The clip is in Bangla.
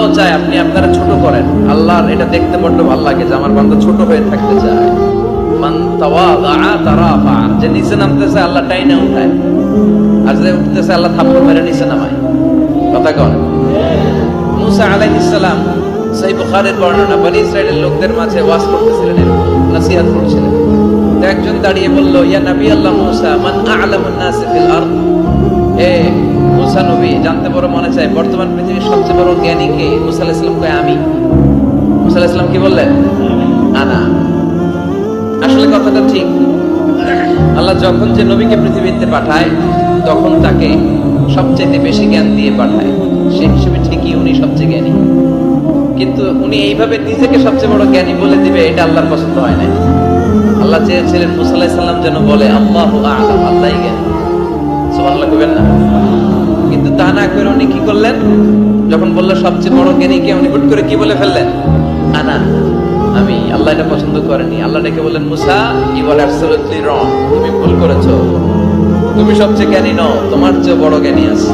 আল্লাহও চায় আপনি আপনারা ছোট করেন। আল্লাহর এটা দেখতে বড্ড ভালো লাগে যে আমার বান্দা ছোট হয়ে থাকতে চায়। মান তাওয়াদা তারাফা, যে নিচে নামতেছে আল্লাহ টাইনা উঠায়, আর যে উঠতেছে আল্লাহ থাপ্পড় মেরে নিচে নামায়। কথা কন। মুসা আলাইহিস সালাম, সহিহ বুখারীর বর্ণনা, বনি ইসরাইলের লোকদের মাঝে ওয়াজ করতেছিলেন, নসিহত করছিলেন। তো একজন দাঁড়িয়ে বলল, ইয়া নবী আল্লাহ মুসা, মান আ'লামুন নাস ফিল আরদ। হে মুসা নবী, জানতে বড় মনে চায় বর্তমান পৃথিবীর সবচেয়ে বড় জ্ঞানী কে? মুসা আলাইহিস সালাম কয় আমি। মুসা আলাইহিস সালাম কি বললেন? আনা। আসলে কথাটা ঠিক। আল্লাহ যখন যে নবীকে পৃথিবীতে পাঠায় তখন তাকে সবচেয়ে বেশি জ্ঞান দিয়ে পাঠায়, সেই হিসেবে ঠিকই উনি সবচেয়ে জ্ঞানী। কিন্তু উনি এইভাবে নিজেকে সবচেয়ে বড় জ্ঞানী বলে দিবে, এটা আল্লাহর পছন্দ হয় না। আল্লাহ চেয়েছিলেন মুসা আলাইহিস সালাম যেন বলে আল্লাহু আ'লাম, আল্লাহই জ্ঞানী। সুবহানাল্লাহ কইবেন না? কিন্তু তা না করে উনি কি করলেন? যখন বলল সবচেয়ে বড় জ্ঞানী কে, উনি হুট করে কি বলে ফেললেন? আনা, আমি। আল্লাহ এটা পছন্দ করেনি। আল্লাহ ডেকে বললেন, মুসা, ইউ আর অ্যাবসলিউটলি রং, তুমি ভুল করেছো। তুমি সবচেয়ে জ্ঞানী নও, তোমার চেয়ে বড় জ্ঞানী আছে।